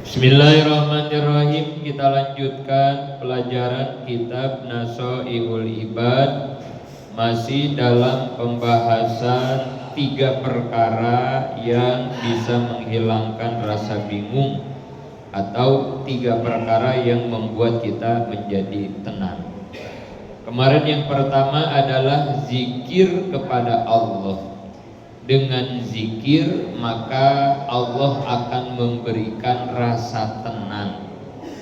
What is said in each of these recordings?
Bismillahirrahmanirrahim. Kita lanjutkan pelajaran kitab Nashai'ul Ibad, masih dalam pembahasan 3 perkara yang bisa menghilangkan rasa bingung atau 3 perkara yang membuat kita menjadi tenang. Kemarin yang pertama adalah zikir kepada Allah. Dengan zikir maka Allah akan memberikan rasa tenang.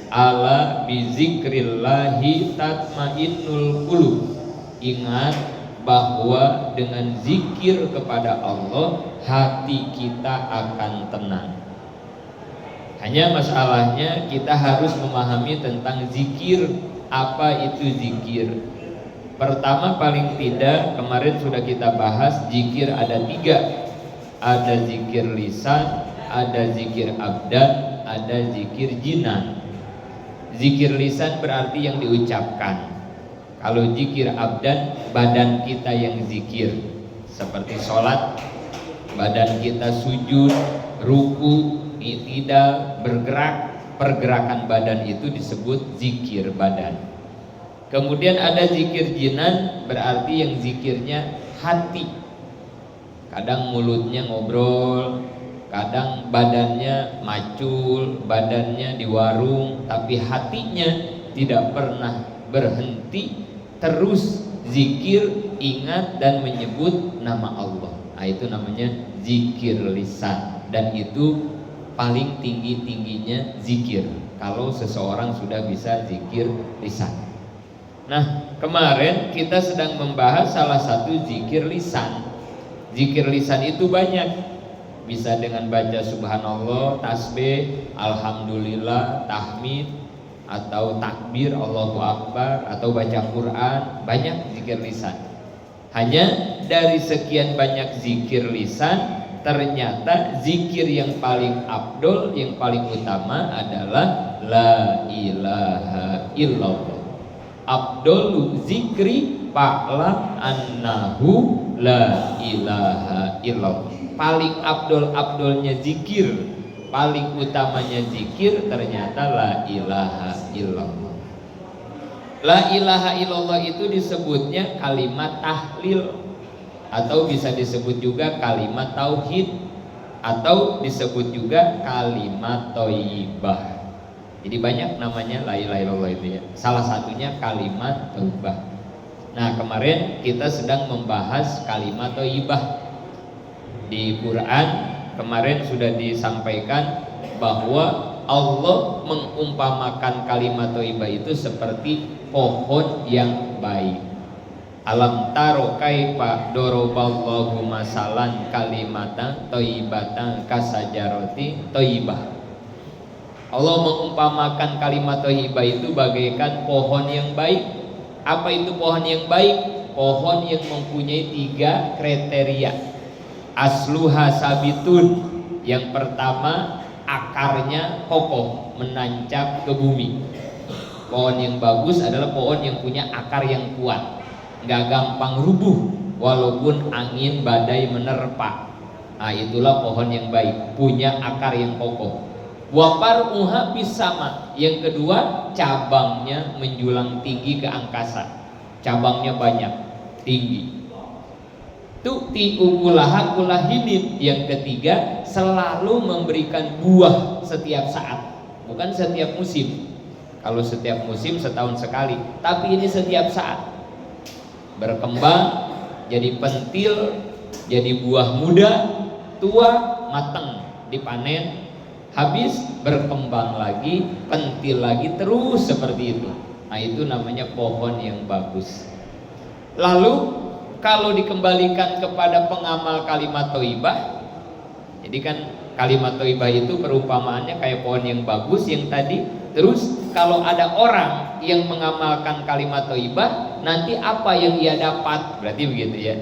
Ala bizikrillahi tatmainnul qulub. Ingat bahwa dengan zikir kepada Allah hati kita akan tenang. Hanya masalahnya kita harus memahami tentang zikir. Apa itu zikir? Pertama, paling tidak kemarin sudah kita bahas, zikir ada 3. Ada zikir lisan, ada zikir abdan, ada zikir jinan. Zikir lisan berarti yang diucapkan. Kalau zikir abdan, badan kita yang zikir. Seperti sholat, badan kita sujud, ruku, i'tidal, bergerak. Pergerakan badan itu disebut zikir badan. Kemudian ada zikir jinan, berarti yang zikirnya hati. Kadang mulutnya ngobrol, kadang badannya macul, badannya di warung, tapi hatinya tidak pernah berhenti, terus zikir, ingat dan menyebut nama Allah. Nah, itu namanya zikir lisan, dan itu paling tinggi-tingginya zikir kalau seseorang sudah bisa zikir lisan. Nah, kemarin kita sedang membahas salah satu zikir lisan. Zikir lisan itu banyak. Bisa dengan baca subhanallah, tasbih, alhamdulillah, tahmid, atau takbir, Allahu Akbar, atau baca Quran. Banyak zikir lisan. Hanya dari sekian banyak zikir lisan, ternyata zikir yang paling afdol, yang paling utama adalah la ilaha illallah. Abdul zikri fa'lam annahu la ilaha illallah. Paling abdolnya zikir, paling utamanya zikir ternyata la ilaha illallah. La ilaha illallah itu disebutnya kalimat tahlil, atau bisa disebut juga kalimat tauhid, atau disebut juga kalimat thayyibah. Jadi banyak namanya la ilaha illallah itu ya. Salah satunya kalimat thayyibah. Nah, kemarin kita sedang membahas kalimat thayyibah. Di Quran kemarin sudah disampaikan bahwa Allah mengumpamakan kalimat thayyibah itu seperti pohon yang baik. Alam taro kaifa doroballahu masalan kalimatan thayyibatan kasajaroti thayyibah. Allah mengumpamakan kalimat thayyibah itu bagaikan pohon yang baik. Apa itu pohon yang baik? Pohon yang mempunyai 3 kriteria. Asluha sabitun. Yang pertama, akarnya kokoh, menancap ke bumi. Pohon yang bagus adalah pohon yang punya akar yang kuat, nggak gampang rubuh walaupun angin badai menerpa. Nah, itulah pohon yang baik, punya akar yang kokoh. Wapar uha bisama. Yang kedua, cabangnya menjulang tinggi ke angkasa. Cabangnya banyak, tinggi. Tu'ti ukulaha kulahinin. Yang ketiga, selalu memberikan buah setiap saat, bukan setiap musim. Kalau setiap musim setahun sekali, tapi ini setiap saat. Berkembang, jadi pentil, jadi buah muda, tua, matang, dipanen, habis berkembang lagi, pentil lagi, terus seperti itu. Nah, itu namanya pohon yang bagus. Lalu kalau dikembalikan kepada pengamal kalimat thayyibah, jadi kan kalimat thayyibah itu perumpamaannya kayak pohon yang bagus yang tadi. Terus kalau ada orang yang mengamalkan kalimat thayyibah, nanti apa yang ia dapat? Berarti begitu ya.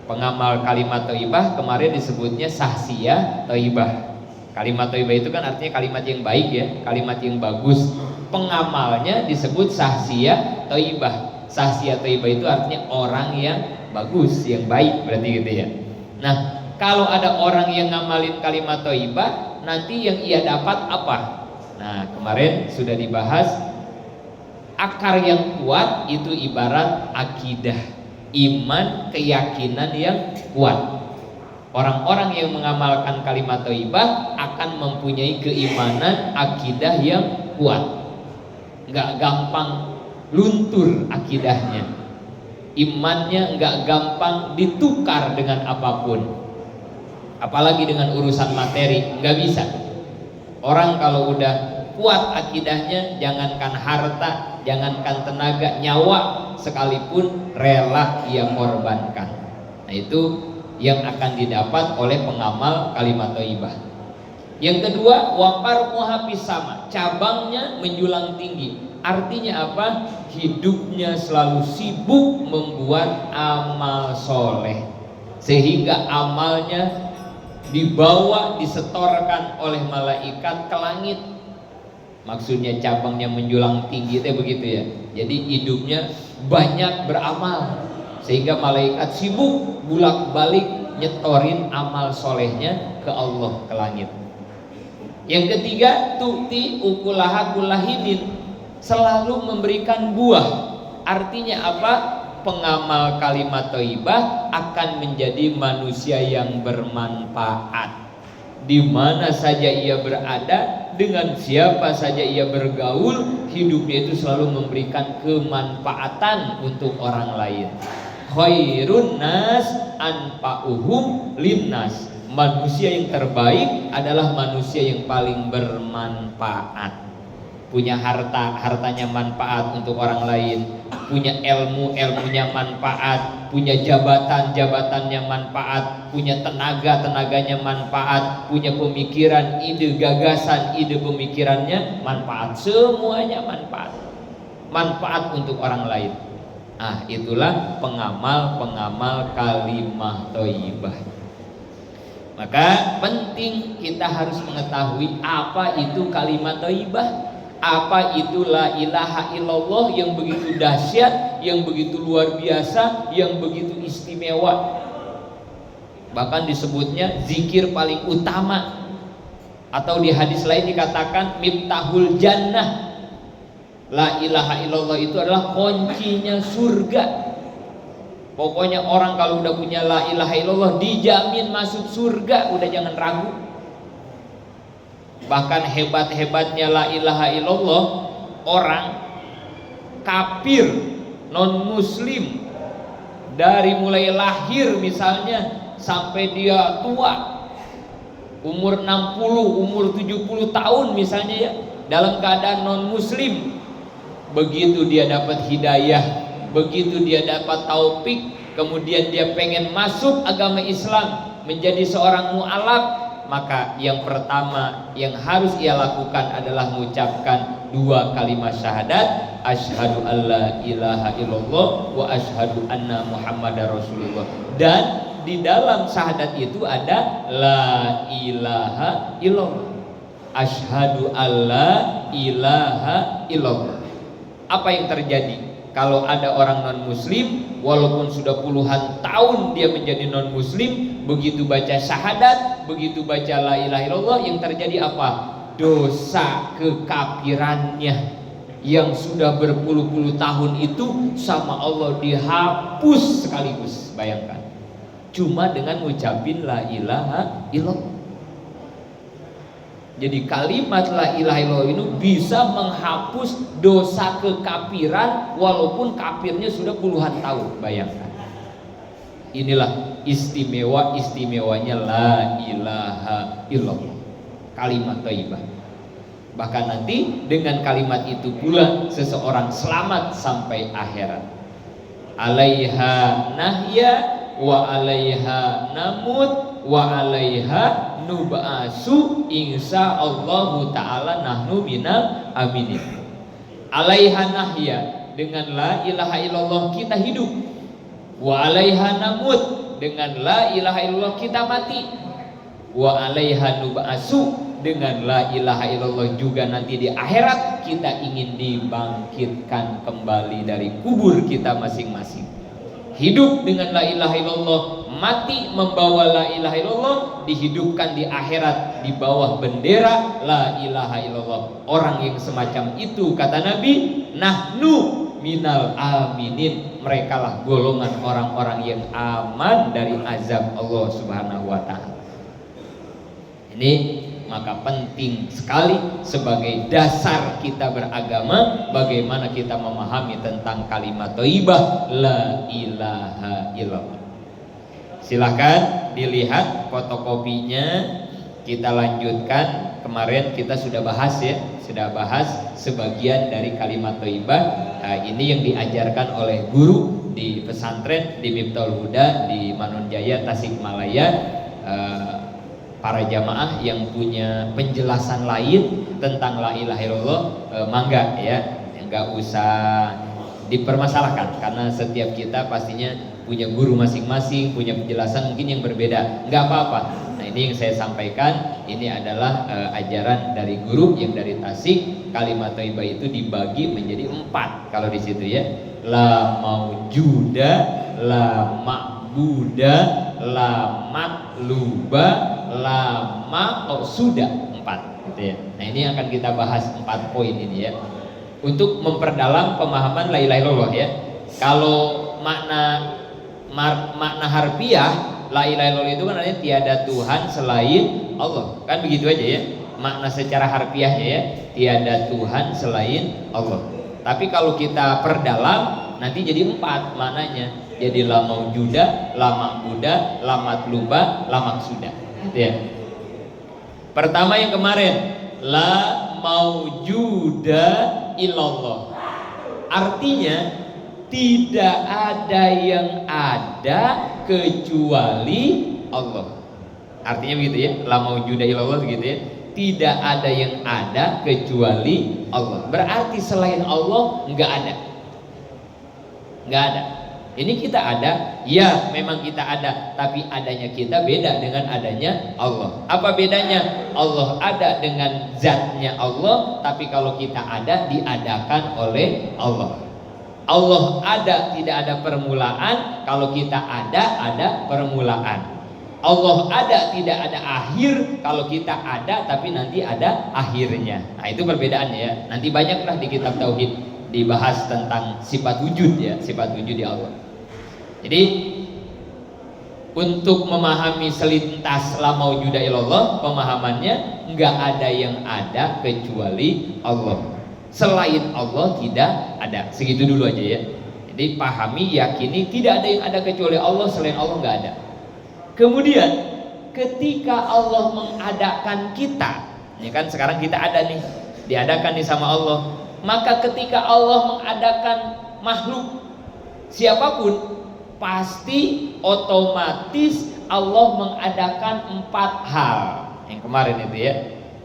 Pengamal kalimat thayyibah kemarin disebutnya sahsiyah thayyibah. Kalimat thayyibah itu kan artinya kalimat yang baik ya, kalimat yang bagus. Pengamalnya disebut sahsiyah thayyibah. Sahsiyah thayyibah itu artinya orang yang bagus, yang baik, berarti gitu ya. Nah, Kalau ada orang yang ngamalin kalimat thayyibah, nanti yang ia dapat apa? Nah, kemarin sudah dibahas, akar yang kuat itu ibarat akidah, iman, keyakinan yang kuat. Orang-orang yang mengamalkan kalimat thayyibah akan mempunyai keimanan, akidah yang kuat. Nggak gampang luntur akidahnya, imannya nggak gampang ditukar dengan apapun, apalagi dengan urusan materi, nggak bisa. Orang kalau udah kuat akidahnya, jangankan harta, jangankan tenaga, nyawa sekalipun rela ia korbankan. Nah, itu yang akan didapat oleh pengamal kalimat thayyibah. Yang kedua, waqar muhafis sama, cabangnya menjulang tinggi. Artinya apa? Hidupnya selalu sibuk membuat amal soleh, sehingga amalnya dibawa, disetorkan oleh malaikat ke langit. Maksudnya cabangnya menjulang tinggi itu begitu ya. Jadi hidupnya banyak beramal, sehingga malaikat sibuk bulak-balik nyetorin amal solehnya ke Allah, ke langit. Yang ketiga, tu'ti ukulaha kulahinin, selalu memberikan buah. Artinya apa? Pengamal kalimat thayyibah akan menjadi manusia yang bermanfaat. Di mana saja ia berada, dengan siapa saja ia bergaul, hidupnya itu selalu memberikan kemanfaatan untuk orang lain. Khairun nas anfa'uhum linnas. Manusia yang terbaik adalah manusia yang paling bermanfaat. Punya harta, hartanya manfaat untuk orang lain. Punya ilmu, ilmunya manfaat. Punya jabatan, jabatannya manfaat. Punya tenaga, tenaganya manfaat. Punya pemikiran, ide, gagasan, ide pemikirannya manfaat. Semuanya manfaat. Manfaat untuk orang lain. Ah, itulah pengamal-pengamal kalimah thayyibah. Maka penting kita harus mengetahui apa itu kalimat thayyibah. Apa itu la ilaha illallah yang begitu dahsyat, yang begitu luar biasa, yang begitu istimewa. Bahkan disebutnya zikir paling utama. Atau di hadis lain dikatakan miftahul jannah. La ilaha illallah itu adalah kuncinya surga. Pokoknya orang kalau udah punya la ilaha illallah dijamin masuk surga, udah jangan ragu. Bahkan hebat-hebatnya la ilaha illallah, orang kafir, non muslim, dari mulai lahir misalnya sampai dia tua, umur 60, umur 70 tahun misalnya ya, dalam keadaan non muslim, begitu dia dapat hidayah, begitu dia dapat taufik, kemudian dia pengen masuk agama Islam, menjadi seorang mu'alaf, maka yang pertama yang harus ia lakukan adalah mengucapkan dua kalimat syahadat, asyhadu alla ilaha illallah wa asyhadu anna muhammadar rasulullah. Dan di dalam syahadat itu ada la ilaha illallah, asyhadu alla ilaha illallah. Apa yang terjadi kalau ada orang non muslim, walaupun sudah puluhan tahun dia menjadi non muslim, begitu baca syahadat, begitu baca la ilaha illallah, yang terjadi apa? Dosa kekafirannya yang sudah berpuluh-puluh tahun itu sama Allah dihapus sekaligus. Bayangkan, cuma dengan ngucapin la ilaha illallah. Jadi kalimat la ilaha illallah ini bisa menghapus dosa kekafiran walaupun kafirnya sudah puluhan tahun. Bayangkan. Inilah istimewanya la ilaha illallah, kalimat thayyibah. Bahkan nanti dengan kalimat itu pula seseorang selamat sampai akhirat. Alaiha nahya wa alaiha namut wa alaiha nub'asu insyaallahu ta'ala nahnu minal aminin. Alaiha nahya, dengan la ilaha illallah kita hidup. Wa alaiha namut, dengan la ilaha illallah kita mati. Wa alaiha nub'asu, dengan la ilaha illallah juga nanti di akhirat kita ingin dibangkitkan kembali dari kubur kita masing-masing. Hidup dengan la ilaha illallah, mati membawa la ilaha illallah, dihidupkan di akhirat di bawah bendera la ilaha illallah. Orang yang semacam itu, kata Nabi, nahnu minal aminin, mereka lah golongan orang-orang yang aman dari azab Allah Subhanahu wa taala. Ini maka penting sekali sebagai dasar kita beragama, bagaimana kita memahami tentang kalimat thayyibah la ilaha illallah. Silahkan dilihat fotokopinya. Kita lanjutkan. Kemarin kita sudah bahas sebagian dari kalimat thayyibah. Ini yang diajarkan oleh guru di pesantren di Miftahul Huda di Manonjaya, Tasikmalaya. Para jamaah yang punya penjelasan lain tentang la ilaha illallah, mangga ya, enggak usah dipermasalahkan karena setiap kita pastinya punya guru masing-masing, punya penjelasan mungkin yang berbeda, enggak apa-apa. Nah, ini yang saya sampaikan, ini adalah ajaran dari guru yang dari Tasik. Kalimat thayyibah itu dibagi menjadi 4 kalau di situ ya. La maujuda, la ma'buda, la matluba, lama sudah 4 gitu ya. Nah, ini akan kita bahas 4 poin ini ya, untuk memperdalam pemahaman la ilaha illallah ya. Kalau makna harfiah la ilaha illallah itu kan artinya tiada Tuhan selain Allah, kan begitu aja ya. Makna secara harfiahnya ya, tiada Tuhan selain Allah. Tapi kalau kita perdalam nanti jadi 4 maknanya. Jadi la maujuda, la ma'buda, la matluba, la maksuda. Gitu ya. Pertama yang kemarin, la maujuda illallah. Artinya tidak ada yang ada kecuali Allah. Artinya begitu ya, la maujuda illallah gitu ya. Tidak ada yang ada kecuali Allah. Berarti selain Allah enggak ada. Enggak ada. Ini kita ada, ya memang kita ada, tapi adanya kita beda dengan adanya Allah. Apa bedanya? Allah ada dengan zatnya Allah, tapi kalau kita ada diadakan oleh Allah. Allah ada, tidak ada permulaan, kalau kita ada permulaan. Allah ada, tidak ada akhir, kalau kita ada tapi nanti ada akhirnya. Nah, itu perbedaannya ya. Nanti banyaklah di kitab tauhid dibahas tentang sifat wujud ya, sifat wujud di Allah. Jadi untuk memahami selintas la maujuda illallah, pemahamannya enggak ada yang ada kecuali Allah. Selain Allah tidak ada. Segitu dulu aja ya. Jadi pahami, yakini tidak ada yang ada kecuali Allah, selain Allah enggak ada. Kemudian ketika Allah mengadakan kita, ini kan sekarang kita ada nih, diadakan nih sama Allah. Maka ketika Allah mengadakan makhluk siapapun, pasti otomatis Allah mengadakan 4 hal yang kemarin itu ya.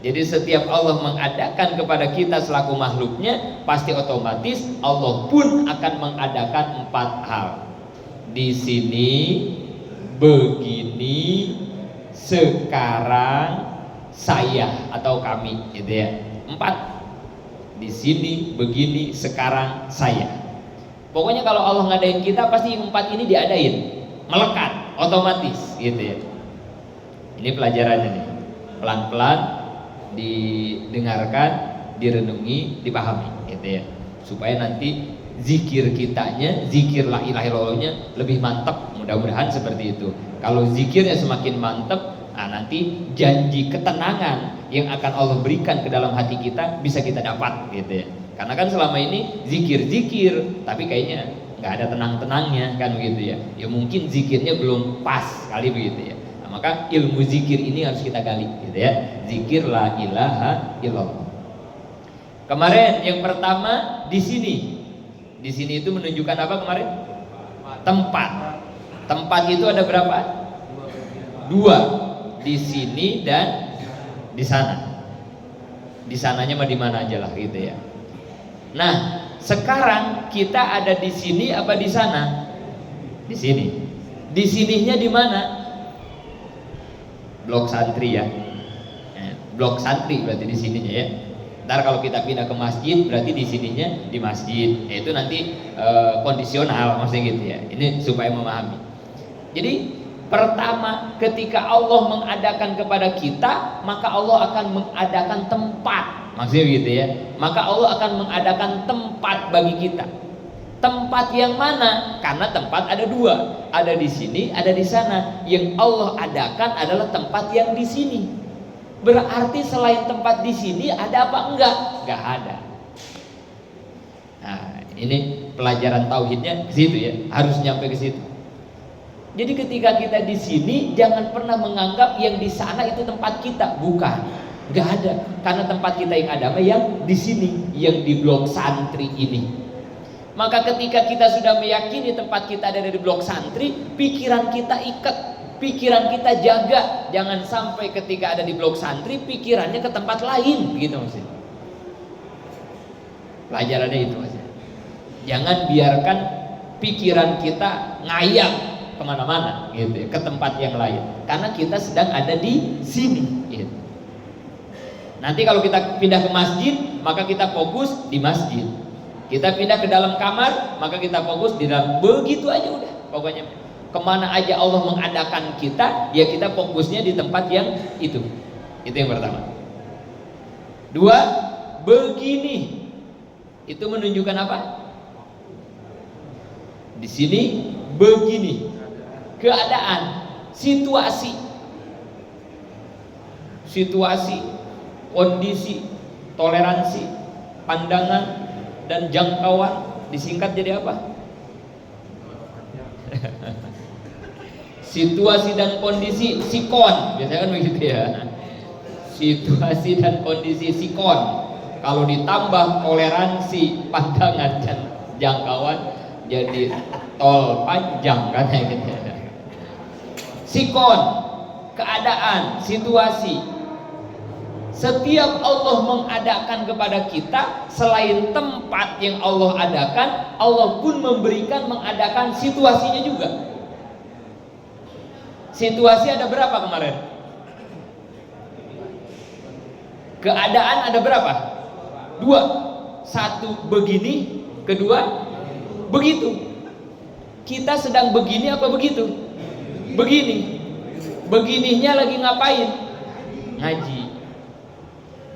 Jadi setiap Allah mengadakan kepada kita selaku makhluknya, pasti otomatis Allah pun akan mengadakan 4 hal. Di sini, begini, sekarang, saya atau kami gitu ya. 4. Di sini, begini, sekarang, saya. Pokoknya kalau Allah ngadain kita, pasti yang 4 ini diadain, melekat, otomatis gitu ya. Ini pelajarannya nih, pelan-pelan didengarkan, direnungi, dipahami gitu ya. Supaya nanti zikir kitanya, zikir la ilaha illallahnya lebih mantap, mudah-mudahan seperti itu. Kalau zikirnya semakin mantap, nah nanti janji ketenangan yang akan Allah berikan ke dalam hati kita bisa kita dapat gitu ya. Karena kan selama ini zikir-zikir, tapi kayaknya nggak ada tenang-tenangnya kan begitu ya. Ya mungkin zikirnya belum pas kali begitu ya. Nah, maka ilmu zikir ini harus kita gali gitu ya. Zikir la ilaha illallah. Kemarin yang pertama di sini. Di sini itu menunjukkan apa kemarin? Tempat. Tempat itu ada berapa? 2. Di sini dan di sana. Di sananya mah di mana aja lah gitu ya. Nah, sekarang kita ada di sini apa di sana? Di sini. Di sininya di mana? Blok santri ya. Blok santri berarti di sininya ya. Ntar kalau kita pindah ke masjid berarti di sininya di masjid. Itu nanti kondisional maksudnya gitu ya. Ini supaya memahami. Jadi Pertama, ketika Allah mengadakan kepada kita, maka Allah akan mengadakan tempat. Maksudnya begitu ya. Maka Allah akan mengadakan tempat bagi kita. Tempat yang mana? Karena tempat ada dua, ada di sini, ada di sana. Yang Allah adakan adalah tempat yang di sini. Berarti selain tempat di sini ada apa enggak? Enggak ada. Nah, ini pelajaran tauhidnya ke situ ya, harus nyampe ke situ. Jadi ketika kita di sini, jangan pernah menganggap yang di sana itu tempat kita, bukan, nggak ada. Karena tempat kita yang ada yang di sini, yang di blok santri ini. Maka ketika kita sudah meyakini tempat kita ada di blok santri, pikiran kita ikat, pikiran kita jaga, jangan sampai ketika ada di blok santri, pikirannya ke tempat lain, gitu maksudnya. Pelajarannya itu maksudnya. Jangan biarkan pikiran kita ngayap kemana-mana gitu ya, ke tempat yang lain, karena kita sedang ada di sini gitu. Nanti kalau kita pindah ke masjid, maka kita fokus di masjid. Kita pindah ke dalam kamar, maka kita fokus di dalam. Begitu aja udah, pokoknya kemana aja Allah mengadakan kita, ya kita fokusnya di tempat yang itu yang pertama. Dua, begini itu menunjukkan apa? Di sini begini, keadaan, situasi, kondisi, toleransi, pandangan, dan jangkauan. Disingkat jadi apa? Situasi dan kondisi, sikon, biasanya kan begitu ya. Situasi dan kondisi, sikon. Kalau ditambah toleransi, pandangan, dan jangkauan, jadi tol panjang kan ya gitu. Sikon, keadaan, situasi. Setiap Allah mengadakan kepada kita, selain tempat yang Allah adakan, Allah pun mengadakan situasinya juga. Situasi ada berapa kemarin? Keadaan ada berapa? Dua. Satu begini, kedua begitu. Kita sedang begini apa begitu? Begini. Begininya lagi ngapain? Ngaji.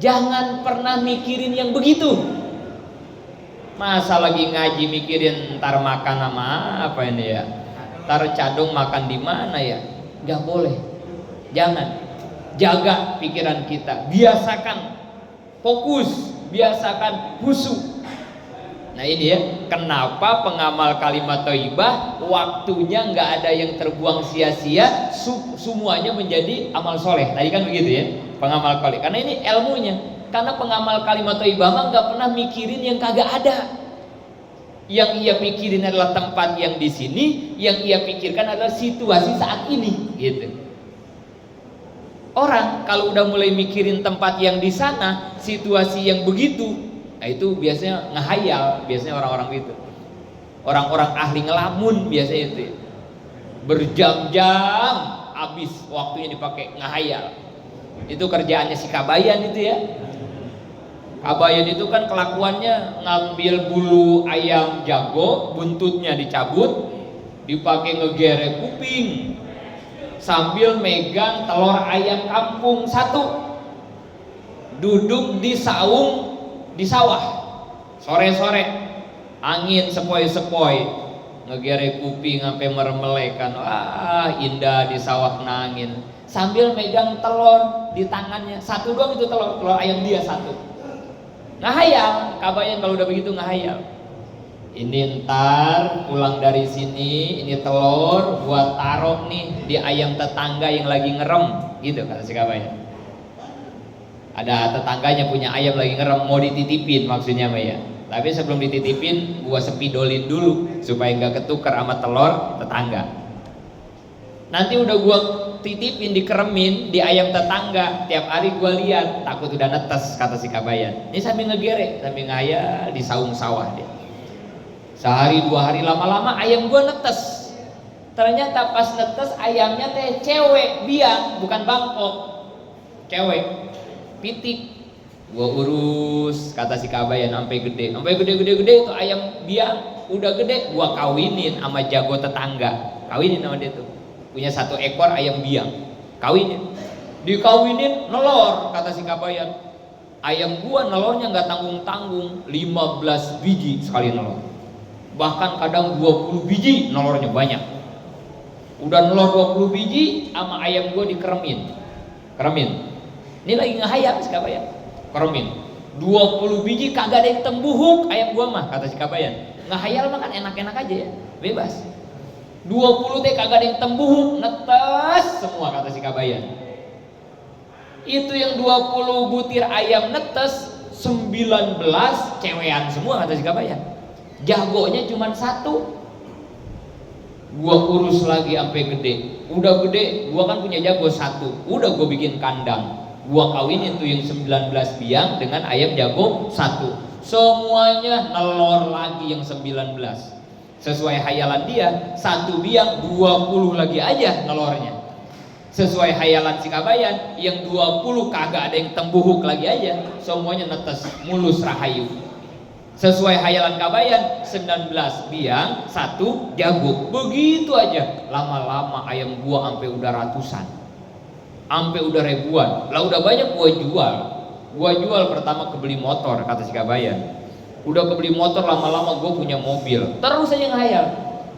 Jangan pernah mikirin yang begitu. Masa lagi ngaji mikirin ntar makan sama apa ini ya? Ntar cadung makan di mana ya? Gak boleh. Jangan. Jaga pikiran kita. Biasakan fokus, biasakan khusyuk. Nah ini ya, kenapa pengamal kalimat thayyibah waktunya nggak ada yang terbuang sia-sia, semuanya menjadi amal soleh. Tadi kan begitu ya, pengamal kalimat. Karena ini ilmunya. Karena pengamal kalimat thayyibah mah nggak pernah mikirin yang kagak ada. Yang ia pikirin adalah tempat yang di sini, yang ia pikirkan adalah situasi saat ini, gitu. Orang kalau udah mulai mikirin tempat yang di sana, situasi yang begitu, nah itu biasanya ngehayal, biasanya orang-orang itu. Orang-orang ahli ngelamun biasanya itu. Berjam-jam habis waktunya dipakai ngehayal. Itu kerjaannya si Kabayan itu ya. Kabayan itu kan kelakuannya ngambil bulu ayam jago, buntutnya dicabut, dipakai ngegerek kuping, sambil megang telur ayam kampung satu, duduk di saung di sawah, sore-sore angin sepoi-sepoi, ngegerek kuping sampai meremelekan. Wah indah di sawah kena angin, sambil megang telur di tangannya satu doang, itu telur ayam dia satu. Ngahayal, Kabayan kalau udah begitu ngahayal. Ini ntar pulang dari sini, ini telur buat taruh nih di ayam tetangga yang lagi ngerem, gitu kata si Kabayan. Ada tetangganya punya ayam lagi ngerem, mau dititipin maksudnya Maya. Tapi sebelum dititipin, gua sepidolin dulu supaya nggak ketukar sama telur tetangga. Nanti udah gua titipin, dikeremin di ayam tetangga, tiap hari gua lihat, takut udah netes kata si Kabayan. Ini sambil ngegerek, sambil ngayal di saung sawah dia. Sehari dua hari lama-lama ayam gua netes. Ternyata pas netes ayamnya teh cewek, biang, bukan bangkok. Cewek, pitik. Gua urus kata si Kabayan sampai gede itu ayam biang udah gede, gua kawinin sama jago tetangga. Kawinin sama dia tuh. punya 1 ekor ayam biang, kawinin, dikawinin nelor, kata si Kabayan. Ayam gua nelornya nggak tanggung-tanggung, 15 biji sekali nelor, bahkan kadang 20 biji nelornya banyak. Udah nelor 20 biji sama ayam gua dikeremin. Ini lagi ngehayal si Kabayan, keremin 20 biji kagak ada yang tembuhuk ayam gua mah, kata si Kabayan. Ngehayal mah kan enak-enak aja ya, bebas. 20 teh kagak ada yang tembuhuk, netes semua, kata si Kabayan. Itu yang 20 butir ayam netes, 19 cewean semua, kata si Kabayan. Jagonya cuma 1. Gua urus lagi sampai gede. Udah gede, gua kan punya jago 1. Udah gua bikin kandang. Gua kawinin tuh yang 19 biang dengan ayam jago 1. Semuanya nelor lagi yang 19. Sesuai hayalan dia, 1 biang 20 lagi aja nelornya. Sesuai hayalan si Kabayan, yang 20 kagak ada yang tembuhuk lagi aja, semuanya netes, mulus rahayu. Sesuai hayalan Kabayan, 19 biang, 1 jago. Begitu aja. Lama-lama ayam gua sampai udah ratusan, sampai udah ribuan. Lah udah banyak gua jual. Gua jual pertama kebeli motor, kata si Kabayan. Udah kebeli motor, lama-lama gue punya mobil. Terus aja ngayal,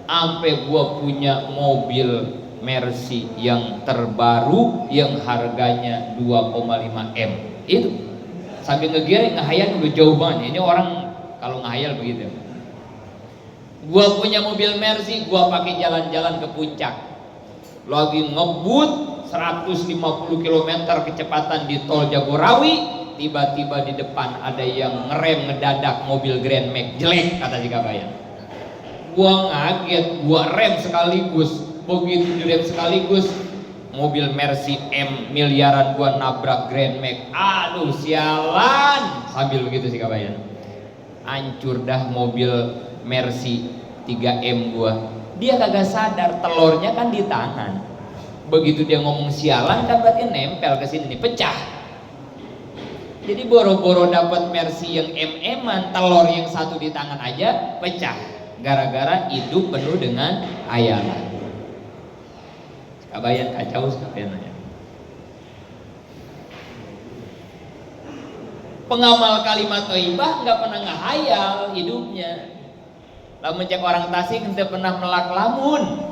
sampai gue punya mobil Mercy yang terbaru yang harganya 2,5 M. Itu sambil ngegireng ngehayal udah jauh banget. Ini orang kalau ngehayal begitu. Gue punya mobil Mercy, gue pakai jalan-jalan ke puncak, lagi ngebut 150 km kecepatan di tol Jagorawi. Tiba-tiba di depan ada yang ngerem ngedadak, mobil Grand Max jelek, kata si Kabayan. Gua ngaget, gua rem sekaligus. Begitu direm sekaligus, mobil Mercy M miliaran gua nabrak Grand Max. Aduh sialan, sambil begitu si Kabayan. Hancur dah mobil Mercy 3M gua. Dia kagak sadar telurnya kan di tangan. Begitu dia ngomong sialan kan berarti nempel ke sini nih, pecah. Jadi boro-boro dapat Mercy yang MM-an, telur yang 1 di tangan aja pecah, gara-gara hidup penuh dengan hayalan. Kabayan kacau sekalian aja. Pengamal kalimat thayyibah nggak pernah ngehayal hidupnya. Lamun cek orang Tasik ente pernah melak lamun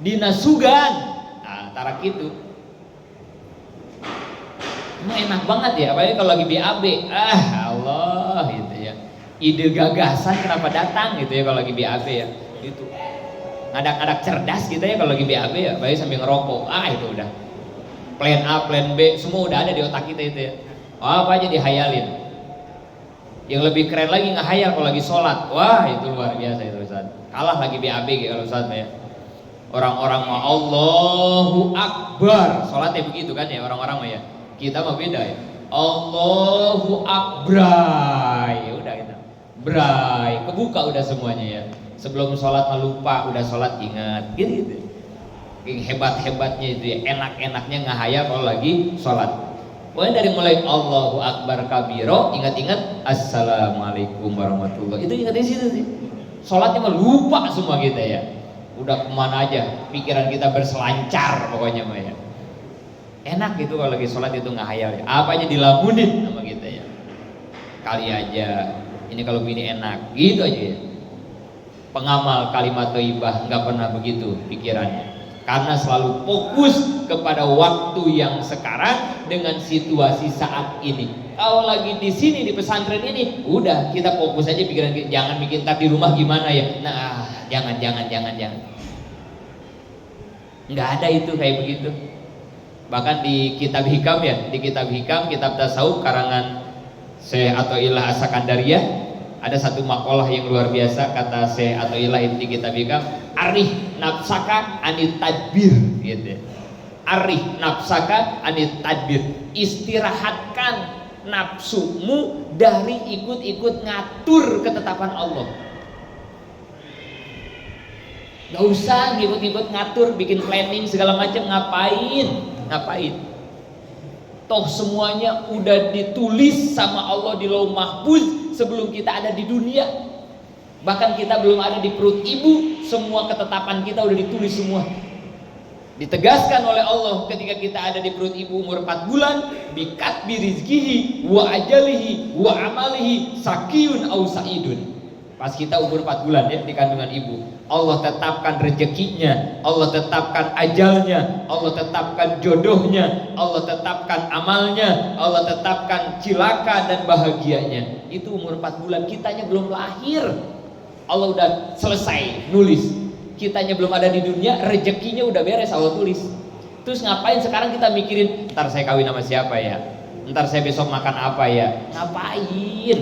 dina sugan. Nah, tarak gitu. Enak banget ya, apalagi kalau lagi BAB. Allah gitu ya. Ide gagasan kenapa datang gitu ya kalau lagi BAB ya. Itu. Ngadak-ngadak cerdas gitu ya kalau lagi BAB ya, apalagi sambil ngerokok. Itu udah. Plan A, plan B semua udah ada di otak kita itu ya. Apa aja dihayalin. Yang lebih keren lagi ngehayal kalau lagi sholat. Wah, itu luar biasa itu Ustaz. Kalah lagi BAB gitu kalau Ustaz ya. Orang-orang mah Allahu Akbar. Sholatnya begitu kan ya orang-orang mah ya. Kita mah beda ya. Allahu Akbar. Ya udah gitu. Bray, kebuka udah semuanya ya. Sebelum sholat mah lupa, udah sholat ingat. Gitu. Hebat-hebatnya itu ya, enak-enaknya ngahayal kalau lagi sholat. Pokoknya dari mulai Allahu Akbar kabiro, ingat-ingat Assalamualaikum warahmatullahi. Itu ingat di situ sih. Sholatnya mah lupa semua kita ya. Udah kemana aja, pikiran kita berselancar pokoknya mah ya. Enak gitu kalau lagi sholat itu ngahayal ya. Apa aja dilamunin sama kita ya. Kali aja, ini kalau begini enak, gitu aja ya. Pengamal kalimat thayyibah nggak pernah begitu pikirannya. Karena selalu fokus kepada waktu yang sekarang dengan situasi saat ini. Kalau lagi di sini di pesantren ini, udah kita fokus aja pikiran kita. Jangan bikin ntar di rumah gimana ya. Nah, jangan. Nggak ada itu kayak begitu. Bahkan di kitab hikam ya, di kitab hikam, kitab tasawuf karangan Syekh Athaillah As-Sakandariyah, ada satu makalah yang luar biasa kata Syekh Athaillah di kitab hikam, arih nafsaka anit tadbir gitu. Arih nafsaka anit tadbir, istirahatkan nafsumu dari ikut-ikut ngatur ketetapan Allah. Gak usah ngikut-ngikut ngatur, bikin planning segala macam, ngapain? Toh semuanya udah ditulis sama Allah di Lauh Mahfuz sebelum kita ada di dunia. Bahkan kita belum ada di perut ibu, semua ketetapan kita udah ditulis semua. Ditegaskan oleh Allah ketika kita ada di perut ibu umur 4 bulan, bikat birizkihi wa ajalihi wa amalihi sakiyun au saidun. Pas kita umur 4 bulan ya di kandungan ibu, Allah tetapkan rezekinya, Allah tetapkan ajalnya, Allah tetapkan jodohnya, Allah tetapkan amalnya, Allah tetapkan cilaka dan bahagianya. Itu umur 4 bulan, kitanya belum lahir, Allah udah selesai nulis. Kitanya belum ada di dunia, rezekinya udah beres, Allah tulis. Terus ngapain sekarang kita mikirin, ntar saya kawin sama siapa ya, ntar saya besok makan apa ya? Ngapain?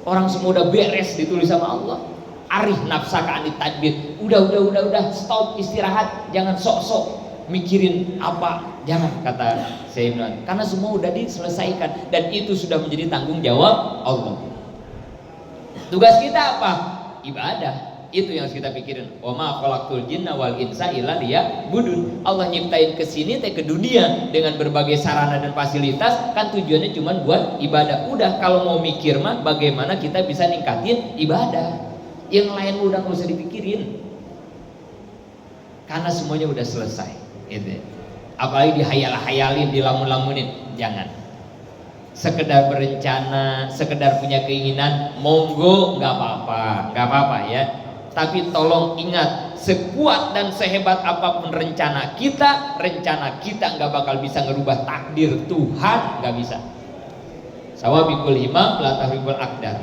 Orang semua udah beres ditulis sama Allah. Arif nafsaka anit tadbir. Udah, stop, istirahat, jangan sok-sok mikirin apa, jangan, kata Sayyidina. Karena semua udah diselesaikan dan itu sudah menjadi tanggung jawab Allah. Tugas kita apa? Ibadah. Itu yang harus kita pikirin. Wa ma khalaqtul jinna wal insa illa liya'budun. Allah nyiptain ke sini ke dunia dengan berbagai sarana dan fasilitas, kan tujuannya cuma buat ibadah. Udah, kalau mau mikir mah bagaimana kita bisa ningkatin ibadah. Yang lain udah nggak usah dipikirin. Karena semuanya udah selesai, gitu. Apalagi dihayal-hayalin, dilamun-lamunin, jangan. Sekedar berencana, sekedar punya keinginan, monggo, nggak apa-apa ya. Tapi tolong ingat, sekuat dan sehebat apapun rencana kita nggak bakal bisa ngerubah takdir Tuhan, nggak bisa. Sawabikul himam la tahribul akdar.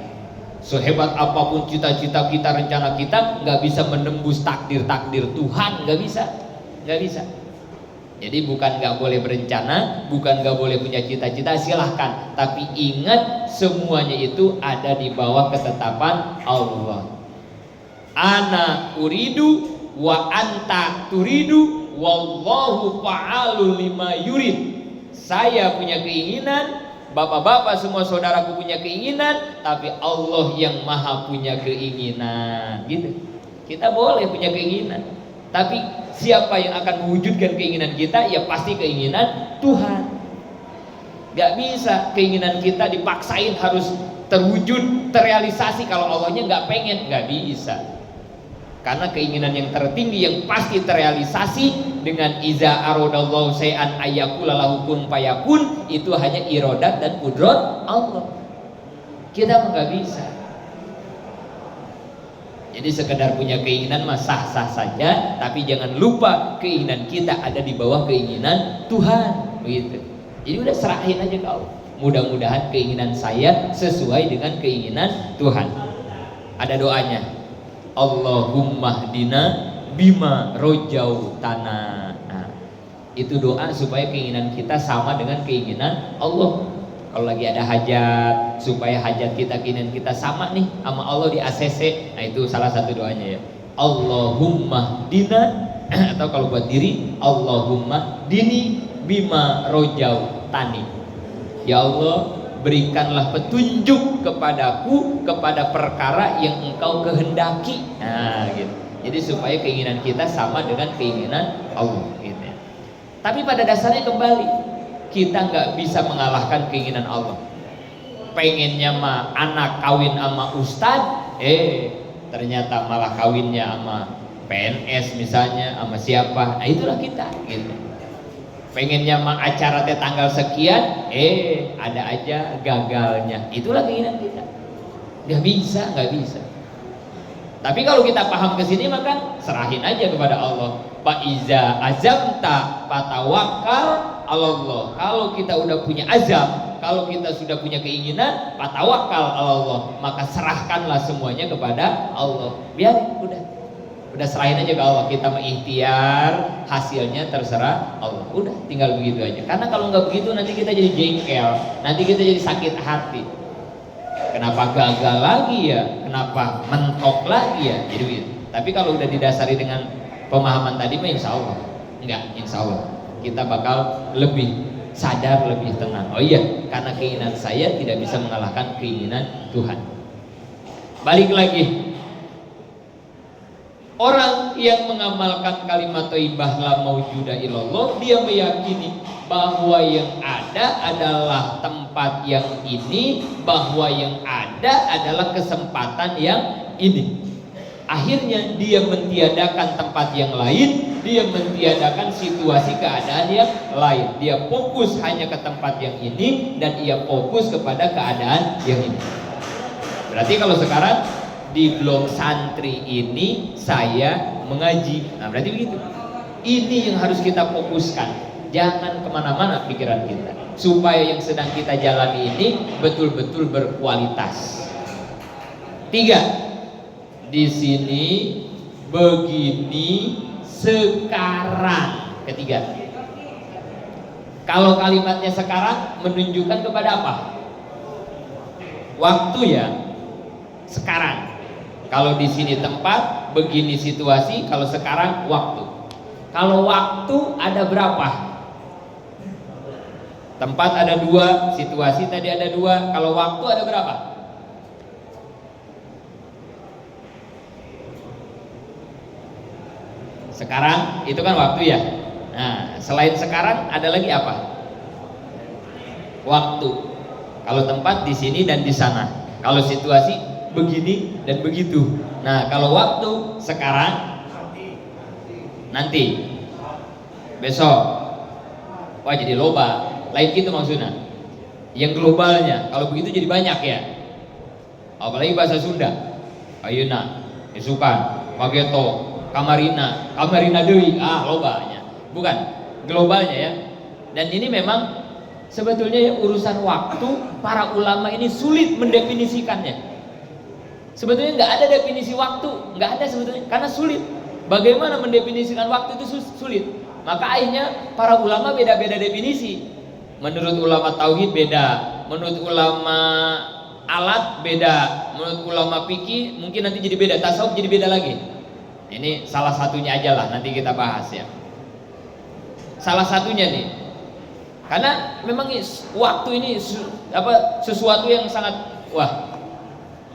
Sehebat apapun cita-cita kita, rencana kita, nggak bisa menembus takdir Tuhan, nggak bisa. Jadi bukan nggak boleh berencana, bukan nggak boleh punya cita-cita, silahkan. Tapi ingat, semuanya itu ada di bawah ketetapan Allah. Ana uridu wa anta turidu wallahu fa'alul lima yurid. Saya punya keinginan, bapak-bapak semua saudaraku punya keinginan, tapi Allah yang maha punya keinginan, gitu. Kita boleh punya keinginan, tapi siapa yang akan mewujudkan keinginan kita? Ya pasti keinginan Tuhan. Gak bisa keinginan kita dipaksain harus terwujud, terrealisasi kalau Allahnya gak pengen, gak bisa. Karena keinginan yang tertinggi yang pasti terrealisasi dengan iza aradallahu syai'an ayyakula lahu kun fayakun, itu hanya iradat dan qudrat Allah. Kita mah nggak bisa. Jadi sekedar punya keinginan mah sah-sah saja, tapi jangan lupa keinginan kita ada di bawah keinginan Tuhan, begitu. Jadi udah serahin aja ke Allah. Mudah-mudahan keinginan saya sesuai dengan keinginan Tuhan. Ada doanya. Allahumma hdina bima rojau tanah. Nah, itu doa supaya keinginan kita sama dengan keinginan Allah. Kalau lagi ada hajat, supaya hajat kita, keinginan kita sama nih sama Allah di ACC. Nah, itu salah satu doanya ya. Allahumma hdina, atau kalau buat diri, Allahumma dini bima rojau tani. Ya Allah, berikanlah petunjuk kepadaku kepada perkara yang engkau kehendaki. Nah, gitu. Jadi supaya keinginan kita sama dengan keinginan Allah, gitu ya. Tapi pada dasarnya kembali, kita nggak bisa mengalahkan keinginan Allah. Pengennya mah anak kawin sama ustad, ternyata malah kawinnya sama PNS misalnya, sama siapa. Nah, itulah kita, gitu. Pengennya mah acara teh tanggal sekian, ada aja gagalnya. Itulah keinginan kita. Nggak bisa. Tapi kalau kita paham ke sini, maka serahin aja kepada Allah. Fa iza azamta fatawakkal Allah. Kalau kita udah punya azam, kalau kita sudah punya keinginan, fatawakkal Allah, maka serahkanlah semuanya kepada Allah. Biarin, udah serahin aja ke Allah. Kita mengikhtiar, hasilnya terserah Allah. Udah, tinggal begitu aja. Karena kalau nggak begitu nanti kita jadi jengkel, nanti kita jadi sakit hati. Kenapa gagal lagi ya? Kenapa mentok lagi ya? Jadi begitu. Tapi kalau udah didasari dengan pemahaman tadi mah insya Allah kita bakal lebih sadar, lebih tenang. Oh iya, karena keinginan saya tidak bisa mengalahkan keinginan Tuhan. Balik lagi. Orang yang mengamalkan kalimat thayyibah la maujuda illallah, dia meyakini bahwa yang ada adalah tempat yang ini, bahwa yang ada adalah kesempatan yang ini. Akhirnya dia mentiadakan tempat yang lain, dia mentiadakan situasi keadaan yang lain. Dia fokus hanya ke tempat yang ini dan ia fokus kepada keadaan yang ini. Berarti kalau sekarang di blok santri ini saya mengaji, nah berarti begitu. Ini yang harus kita fokuskan. Jangan kemana-mana pikiran kita, supaya yang sedang kita jalani ini betul-betul berkualitas. 3. Di sini begini sekarang. Ketiga. Kalau kalimatnya sekarang menunjukkan kepada apa? Waktu ya. Sekarang. Kalau di sini tempat, begini situasi. Kalau sekarang waktu. Kalau waktu ada berapa? Tempat ada 2, situasi tadi ada 2. Kalau waktu ada berapa? Sekarang itu kan waktu ya. Nah, selain sekarang ada lagi apa? Waktu. Kalau tempat di sini dan di sana. Kalau situasi begini dan begitu. Nah, kalau waktu sekarang, nanti, besok. Wah, jadi loba. Lain gitu maksudnya. Yang globalnya, kalau begitu jadi banyak ya. Apalagi bahasa Sunda. Ayeuna, isukan, mageto, kamarina deui, lobanya. Bukan, globalnya ya. Dan ini memang sebetulnya ya, urusan waktu para ulama ini sulit mendefinisikannya. Sebetulnya nggak ada definisi waktu, nggak ada sebetulnya, karena sulit. Bagaimana mendefinisikan waktu itu sulit. Maka akhirnya para ulama beda-beda definisi. Menurut ulama tauhid beda, menurut ulama alat beda, menurut ulama fikih mungkin nanti jadi beda, tasawuf jadi beda lagi. Ini salah satunya aja lah, nanti kita bahas ya. Salah satunya nih, karena memang waktu ini sesuatu yang sangat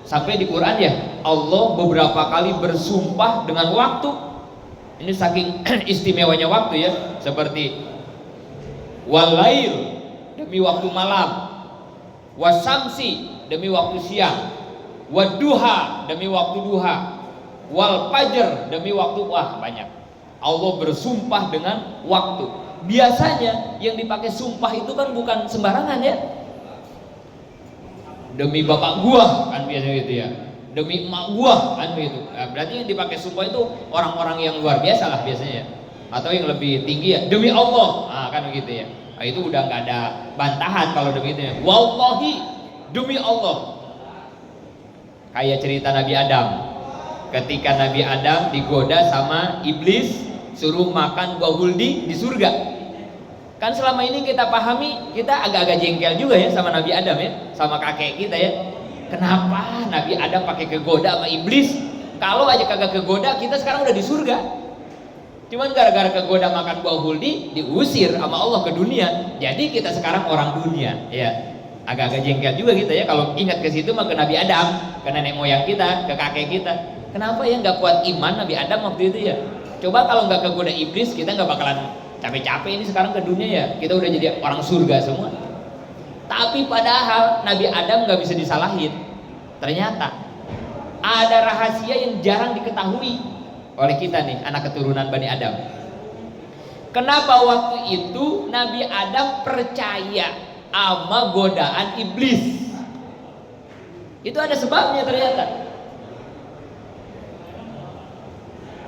sampai di Quran ya Allah beberapa kali bersumpah dengan waktu. Ini saking istimewanya waktu ya, seperti walail demi waktu malam, wasamsi demi waktu siang, waduha demi waktu duha, wal fajr demi waktu banyak. Allah bersumpah dengan waktu. Biasanya yang dipakai sumpah itu kan bukan sembarangan ya. Demi bapak gua kan biasanya gitu ya. Demi emak gua kan begitu. Nah, berarti yang dipakai sumpah itu orang-orang yang luar biasa lah biasanya. Atau yang lebih tinggi ya, demi Allah. Kan begitu ya. Nah, itu udah nggak ada bantahan kalau demi itu ya. Wallahi, demi Allah. Kayak cerita Nabi Adam. Ketika Nabi Adam digoda sama iblis, suruh makan buah huldi di surga. Kan selama ini kita pahami, kita agak-agak jengkel juga ya sama Nabi Adam ya, sama kakek kita ya. Kenapa Nabi Adam pakai kegoda sama iblis? Kalau aja kagak kegoda, kita sekarang udah di surga. Cuman gara-gara kegoda makan buah huldi, diusir sama Allah ke dunia. Jadi kita sekarang orang dunia, ya. Agak-agak jengkel juga kita ya kalau ingat ke situ mah ke Nabi Adam, ke nenek moyang kita, ke kakek kita. Kenapa ya nggak kuat iman Nabi Adam waktu itu ya? Coba kalau nggak kegoda iblis, kita nggak bakalan capek-capek ini sekarang ke dunia ya. Kita udah jadi orang surga semua. Tapi padahal Nabi Adam nggak bisa disalahin. Ternyata ada rahasia yang jarang diketahui oleh kita nih, anak keturunan Bani Adam. Kenapa waktu itu Nabi Adam percaya sama godaan iblis? Itu ada sebabnya ternyata.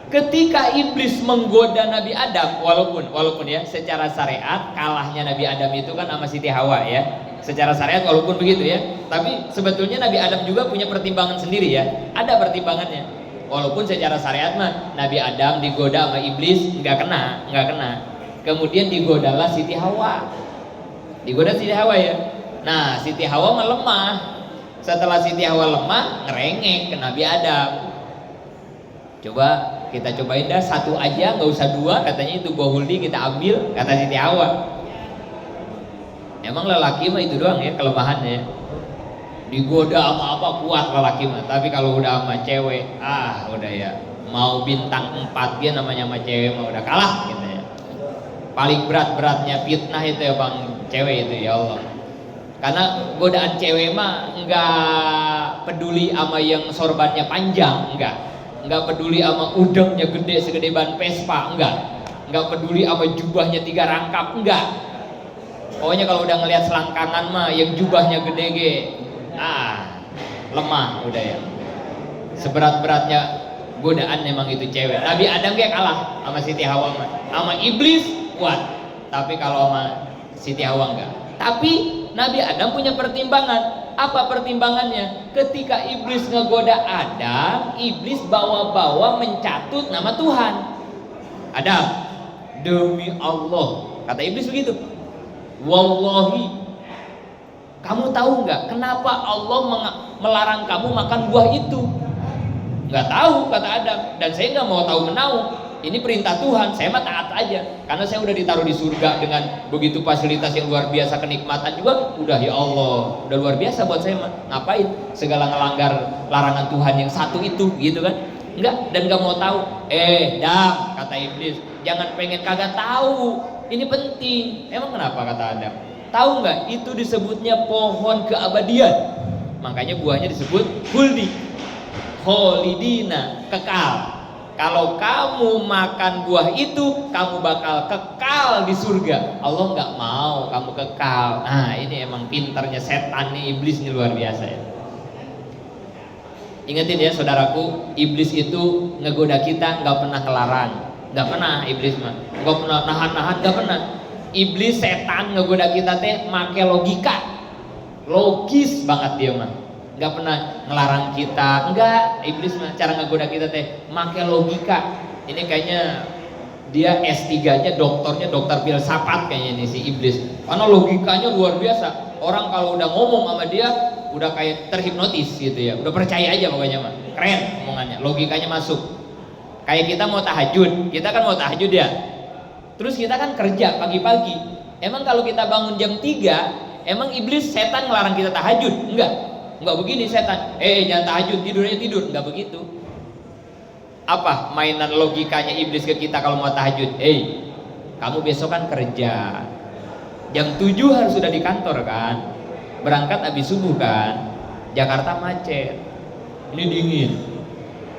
Ketika iblis menggoda Nabi Adam, walaupun ya secara syariat kalahnya Nabi Adam itu kan sama Siti Hawa ya. Secara syariat walaupun begitu ya, tapi sebetulnya Nabi Adam juga punya pertimbangan sendiri ya. Ada pertimbangannya. Walaupun secara syariat mah Nabi Adam digoda sama iblis nggak kena. Kemudian digodalah Siti Hawa. Digoda Siti Hawa ya. Nah, Siti Hawa mah lemah. Setelah Siti Hawa lemah, ngerengek ke Nabi Adam. Coba kita cobain dah satu aja, nggak usah dua, katanya itu buah huldi kita ambil, kata Siti Hawa. Emang lelaki mah itu doang ya kelemahannya. Digoda sama apa kuat lelaki mah, tapi kalau udah sama cewek, udah ya. Mau bintang 4 dia namanya sama cewek mah udah kalah gitu ya. Paling berat-beratnya fitnah itu ya bang, cewek itu ya Allah. Karena godaan cewek mah enggak peduli sama yang sorbannya panjang, enggak peduli sama udangnya gede segede ban Vespa, enggak. nggak peduli sama jubahnya 3 rangkap, enggak. Pokoknya kalau udah ngelihat selangkangan mah yang jubahnya gede lemah udah ya. Seberat-beratnya godaan memang itu cewek. Nabi Adam kayak kalah sama Siti Hawa mah. Sama iblis kuat, tapi kalau sama Siti Hawa enggak. Tapi Nabi Adam punya pertimbangan. Apa pertimbangannya? Ketika iblis ngegoda Adam, iblis bawa-bawa mencatut nama Tuhan. Adam, demi Allah, kata iblis begitu. Wallahi, kamu tahu nggak kenapa Allah melarang kamu makan buah itu? Nggak tahu, kata Adam. Dan saya nggak mau tahu menau. Ini perintah Tuhan, saya mah taat aja. Karena saya udah ditaruh di surga dengan begitu fasilitas yang luar biasa, kenikmatan juga. Udah ya Allah, udah luar biasa buat saya mah. Ngapain segala ngelanggar larangan Tuhan yang satu itu, gitu kan? Enggak, dan nggak mau tahu. Dam, kata iblis, jangan pengen kagak tahu. Ini penting. Emang kenapa, kata Adam? Tahu nggak? Itu disebutnya pohon keabadian. Makanya buahnya disebut khuldi, kholidina, kekal. Kalau kamu makan buah itu, kamu bakal kekal di surga. Allah nggak mau kamu kekal. Nah, ini emang pintarnya setan nih, iblis nih, luar biasa ya. Ingetin ya saudaraku, iblis itu ngegoda kita nggak pernah ngelarang, nggak pernah iblis mah, nggak pernah nahan-nahan, nggak pernah. Iblis setan ngegoda kita teh make logika, logis banget dia mah. Nggak pernah ngelarang kita, enggak. Iblis mah cara ngegoda kita teh make logika. Ini kayaknya dia S3-nya dokter filsafat kayaknya ini si iblis. Karena logikanya luar biasa. Orang kalau udah ngomong sama dia udah kayak terhipnotis gitu ya. Udah percaya aja pokoknya mah. Keren omongannya, logikanya masuk. Kayak kita mau tahajud, kita kan mau tahajud ya. Terus kita kan kerja pagi-pagi. Emang kalau kita bangun jam 3, emang iblis setan ngelarang kita tahajud? Enggak begini setan, jangan tahajud, tidur aja tidur, enggak begitu. Apa mainan logikanya iblis ke kita kalau mau tahajud? Kamu besok kan kerja, jam 7 harus sudah di kantor kan, berangkat habis subuh kan, Jakarta macet, ini dingin.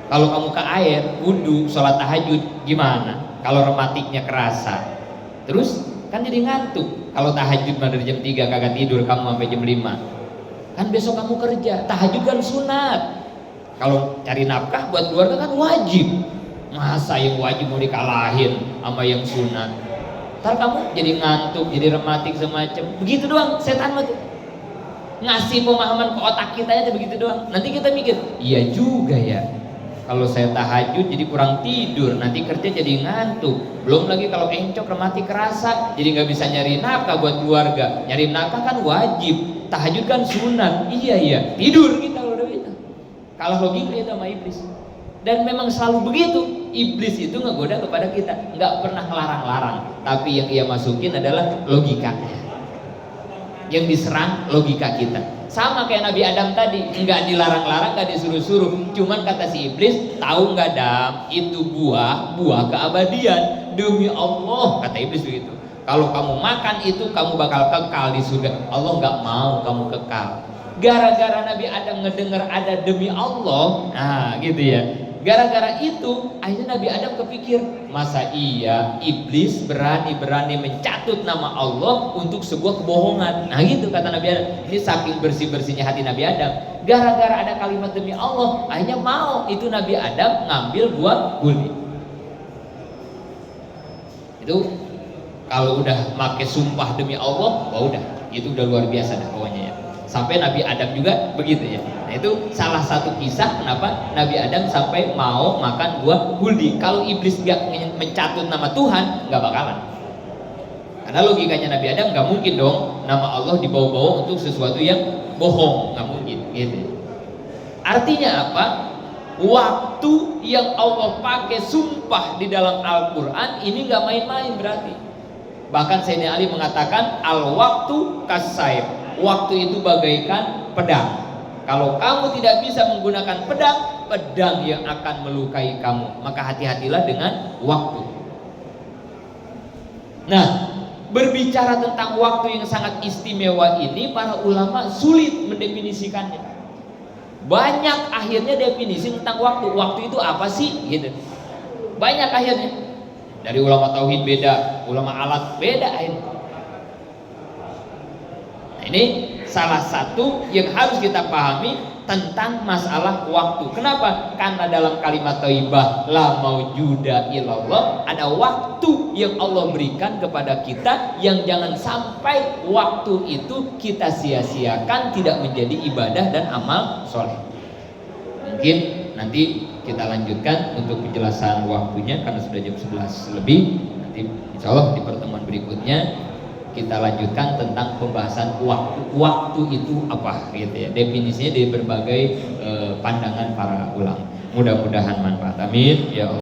Kalau kamu ke air, wudhu, sholat tahajud, gimana? Kalau rematiknya kerasa, terus kan jadi ngantuk. Kalau tahajud mah dari jam 3 kagak tidur kamu sampai jam 5. Kan besok kamu kerja, tahajud kan sunat. Kalau cari nafkah buat keluarga kan wajib. Masa yang wajib mau dikalahin sama yang sunat? Ntar kamu jadi ngantuk, jadi rematik semacam. Begitu doang setan mah tuh. Ngasih pemahaman ke otak kita aja begitu doang. Nanti kita mikir, iya juga ya. Kalau saya tahajud jadi kurang tidur, nanti kerja jadi ngantuk. Belum lagi kalau encok rematik kerasa, jadi nggak bisa nyari nafkah buat keluarga. Nyari nafkah kan wajib. Tahajud kan sunat, iya tidur kita udah itu. Kalau logika itu sama iblis. Dan memang selalu begitu, iblis itu ngegoda kepada kita, nggak pernah ngelarang-larang, tapi yang ia masukin adalah logikanya. Yang diserang logika kita. Sama kayak Nabi Adam tadi, nggak dilarang-larang, nggak disuruh-suruh, cuman kata si iblis, tahu nggak Adam, itu buah keabadian, demi Allah, kata iblis begitu. Kalau kamu makan itu kamu bakal kekal di surga. Allah nggak mau kamu kekal. Gara-gara Nabi Adam ngedengar ada demi Allah, nah gitu ya. Gara-gara itu akhirnya Nabi Adam kepikir, masa iya iblis berani-berani mencatut nama Allah untuk sebuah kebohongan. Nah gitu kata Nabi Adam. Ini saking bersih-bersihnya hati Nabi Adam. Gara-gara ada kalimat demi Allah, akhirnya mau itu Nabi Adam ngambil buah khuldi. Itu kalau udah pakai sumpah demi Allah, udah, itu udah luar biasa dah pokoknya ya. Sampai Nabi Adam juga begitu ya. Nah itu salah satu kisah kenapa Nabi Adam sampai mau makan buah khuldi. Kalau iblis gak mencatut nama Tuhan, gak bakalan. Karena logikanya Nabi Adam gak mungkin dong nama Allah dibawa-bawa untuk sesuatu yang bohong, gak mungkin gitu. Artinya apa? Waktu yang Allah pakai sumpah di dalam Al-Quran ini gak main-main berarti. Bahkan Sayyidina Ali mengatakan al-waktu kasayf, waktu itu bagaikan pedang. Kalau kamu tidak bisa menggunakan pedang yang akan melukai kamu, maka hati-hatilah dengan waktu. Nah, berbicara tentang waktu yang sangat istimewa ini, para ulama sulit mendefinisikannya. Banyak akhirnya definisi tentang waktu. Waktu itu apa sih? Gitu. Banyak akhirnya. Dari ulama tauhid beda, ulama alat beda ini. Nah, ini salah satu yang harus kita pahami tentang masalah waktu. Kenapa? Karena dalam kalimat thayyibah la maujuda illallah, ada waktu yang Allah berikan kepada kita yang jangan sampai waktu itu kita sia-siakan, tidak menjadi ibadah dan amal soleh. Mungkin nanti kita lanjutkan untuk penjelasan waktunya karena sudah jam 11 lebih. Nanti insya Allah di pertemuan berikutnya kita lanjutkan tentang pembahasan waktu itu apa gitu ya, definisinya dari berbagai pandangan para ulama. Mudah-mudahan manfaat, amin ya Allah.